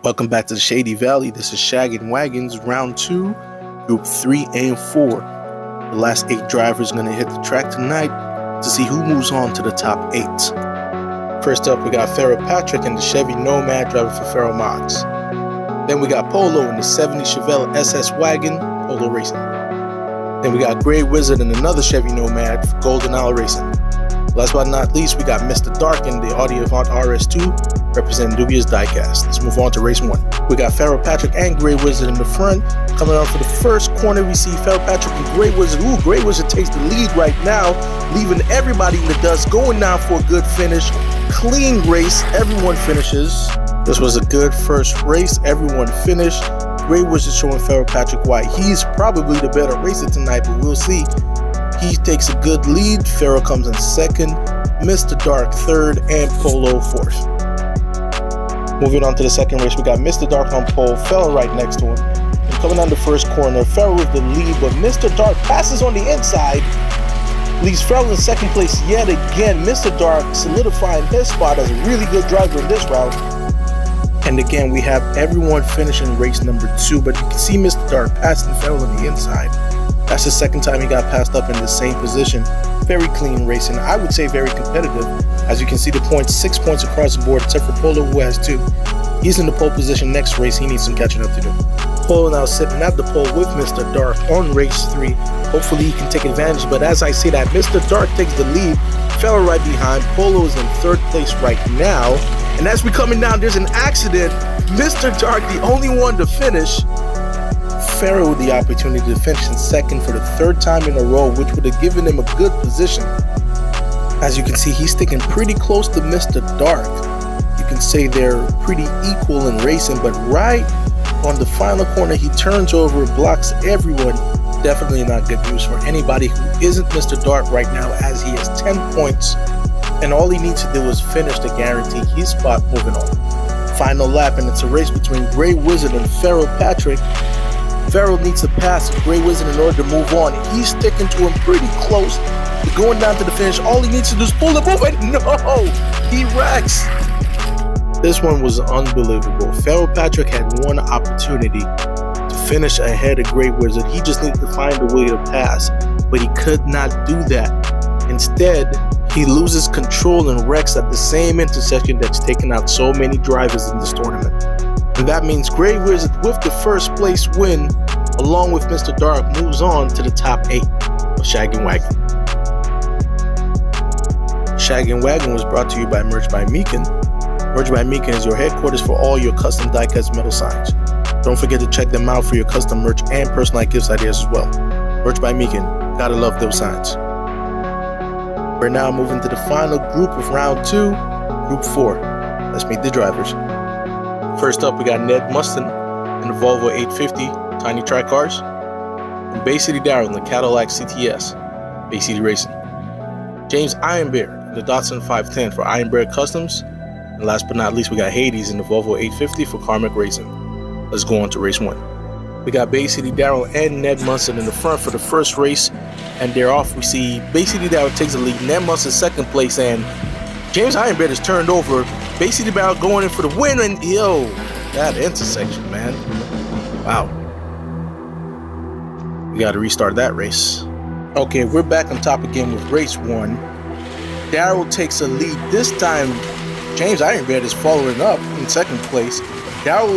Welcome back to the Shady Valley. This is Shaggin Wagons, round 2, group 3 and 4. The last 8 drivers are going to hit the track tonight to see who moves on to the top 8. First up, we got Pharaoh Patrick in the Chevy Nomad driving for Pharaoh Mods. Then we got Polo in the 70 Chevelle SS Wagon, Polo Racing. Then we got Grey Wizard in another Chevy Nomad for Golden Owl Racing. Last but not least, we got Mr. Dark in the Audi Avant RS2 representing Dubious Diecast. Let's move on to race 1. We got Pharaoh Patrick and Grey Wizard in the front. Coming out for the first corner, we see Pharaoh Patrick and Grey Wizard. Ooh, Grey Wizard takes the lead right now, leaving everybody in the dust, going down for a good finish. Clean race, everyone finishes. This was a good first race, everyone finished. Grey Wizard showing Pharaoh Patrick why he's probably the better racer tonight, but we'll see. He takes a good lead. Pharaoh comes in second, Mr. Dark third, and Polo fourth. Moving on to the second race, we got Mr. Dark on pole, Pharaoh right next to him. And coming down the first corner, Pharaoh with the lead, but Mr. Dark passes on the inside, leaves Pharaoh in second place yet again. Mr. Dark solidifying his spot as a really good driver in this round. And again, we have everyone finishing race number 2, but you can see Mr. Dark passing Pharaoh on the inside. That's the second time he got passed up in the same position. Very clean racing. I would say very competitive. As you can see the points, 6 points across the board, except for Polo who has 2. He's in the pole position. Next race, he needs some catching up to do. Polo now sitting at the pole with Mr. Dark on race 3. Hopefully he can take advantage, but as I say that, Mr. Dark takes the lead. Pharaoh right behind. Polo is in third place right now. And as we're coming down, there's an accident. Mr. Dark, the only one to finish. Pharaoh with the opportunity to finish in second for the third time in a row, which would have given him a good position. As you can see, he's sticking pretty close to Mr. Dark. You can say they're pretty equal in racing, but right on the final corner, he turns over, blocks everyone. Definitely not good news for anybody who isn't Mr. Dark right now, as he has 10 points, and all he needs to do is finish to guarantee his spot moving on. Final lap, and it's a race between Grey Wizard and Pharaoh Patrick. Pharaoh needs to pass Grey Wizard in order to move on. He's sticking to him pretty close. He's going down to the finish. All he needs to do is pull the move, and no, he wrecks. This one was unbelievable. Pharaoh Patrick had one opportunity to finish ahead of Grey Wizard. He just needed to find a way to pass, but he could not do that. Instead, he loses control and wrecks at the same intersection that's taken out so many drivers in this tournament. And that means Grey Wizard with the first place win, along with Mr. Dark, moves on to the top 8 of Shaggin Wagon. Shaggin Wagon was brought to you by Merch by Meekin. Merch by Meekin is your headquarters for all your custom diecast metal signs. Don't forget to check them out for your custom merch and personalized gifts ideas as well. Merch by Meekin, gotta love those signs. We're now moving to the final group of round 2, group 4. Let's meet the drivers. First up, we got Ned Mustin in the Volvo 850 Tiny Track Cars, and Bay City Darrell in the Cadillac CTS, Bay City Racing. James Iron Bear in the Datsun 510 for Iron Bear Customs, and last but not least, we got Hades in the Volvo 850 for Karmic Racing. Let's go on to race 1. We got Bay City Darrell and Ned Mustin in the front for the first race, and they're off. We see Bay City Darrell takes the lead, Ned Mustin second place, and James Iron Bear is turned over. Bay City Darrell going in for the win, and yo, that intersection, man. Wow. We got to restart that race. Okay, we're back on top again with race 1. Darrell takes a lead. This time, James Iron Bear is following up in second place. Darrell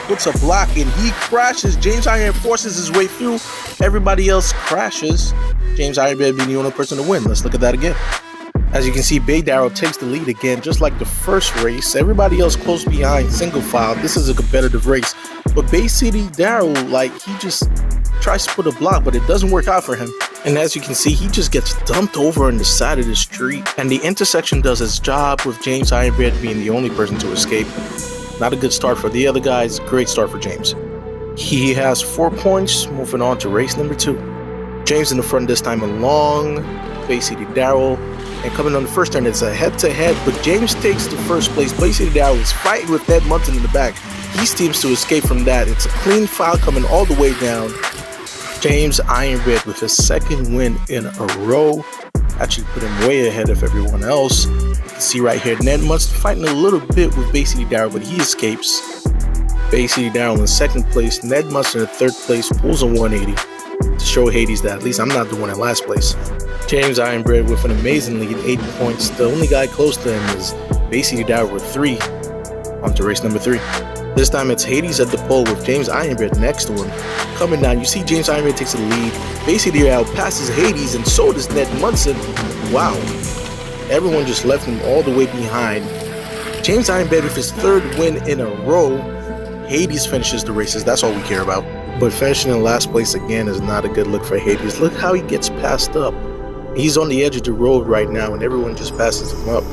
puts a block and he crashes. James Iron forces his way through. Everybody else crashes. James Iron Bear being the only person to win. Let's look at that again. As you can see, Bay Darrell takes the lead again, just like the first race. Everybody else close behind, single file. This is a competitive race. But Bay City Darrell, he just tries to put a block, but it doesn't work out for him. And as you can see, he just gets dumped over on the side of the street. And the intersection does its job with James Iron Bear being the only person to escape. Not a good start for the other guys. Great start for James. He has 4 points, moving on to race number 2. James in the front this time along Bay City Darrell. And coming on the first turn, it's a head-to-head, but James takes the first place. Bay City Darrell is fighting with Ned Mustin in the back. He seems to escape from that. It's a clean foul coming all the way down. James Iron Bear with his second win in a row. Actually put him way ahead of everyone else. You can see right here, Ned Mustin fighting a little bit with Bay City Darrell, but he escapes. Basically down in second place, Ned Munson in third place, pulls a 180 to show Hades that at least I'm not the one in last place. James Ironbread with an amazing lead, 8 points. The only guy close to him is basically down with 3 onto race number 3. This time it's Hades at the pole with James Ironbread next to him. Coming down, you see James Ironbread takes the lead. Basically out passes Hades and so does Ned Munson. Wow. Everyone just left him all the way behind. James Ironbread with his 3rd win in a row. Hades finishes the races, that's all we care about. But finishing in last place again is not a good look for Hades. Look how he gets passed up. He's on the edge of the road right now and everyone just passes him up.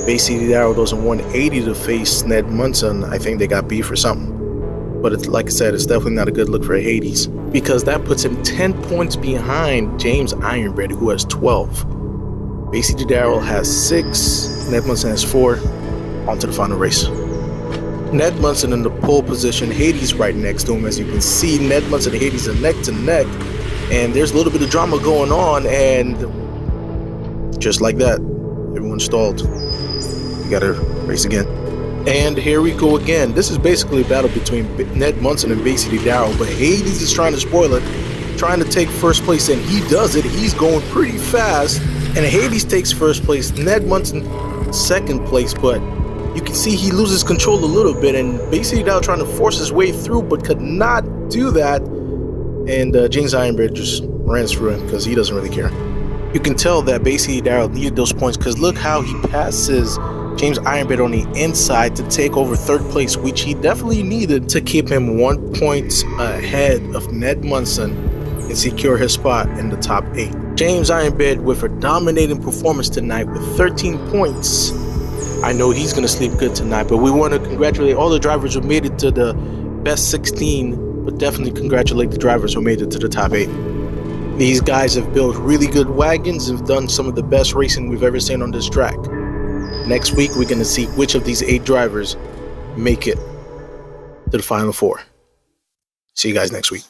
Basically Darrell does a 180 to face Ned Munson. I think they got beef or something. But it's, like I said, it's definitely not a good look for Hades, because that puts him 10 points behind James Ironbread, who has 12. Basically Darrell has 6, Ned Munson has 4. On to the final race. Ned Munson in the pole position, Hades right next to him. As you can see, Ned Munson and Hades are neck to neck, and there's a little bit of drama going on, and just like that, everyone stalled. We gotta race again. And here we go again. This is basically a battle between Ned Munson and basically Darrell, but Hades is trying to spoil it, trying to take first place, and he does it. He's going pretty fast, and Hades takes first place, Ned Munson second place, but you can see he loses control a little bit, and basically Darrell trying to force his way through, but could not do that, and James Ironbread just ran through him because he doesn't really care. You can tell that basically Darrell needed those points, because look how he passes James Ironbread on the inside to take over 3rd place, which he definitely needed to keep him 1 point ahead of Ned Munson and secure his spot in the top 8. James Ironbread with a dominating performance tonight with 13 points. I know he's going to sleep good tonight, but we want to congratulate all the drivers who made it to the best 16, but definitely congratulate the drivers who made it to the top 8. These guys have built really good wagons and have done some of the best racing we've ever seen on this track. Next week, we're going to see which of these 8 drivers make it to the final 4. See you guys next week.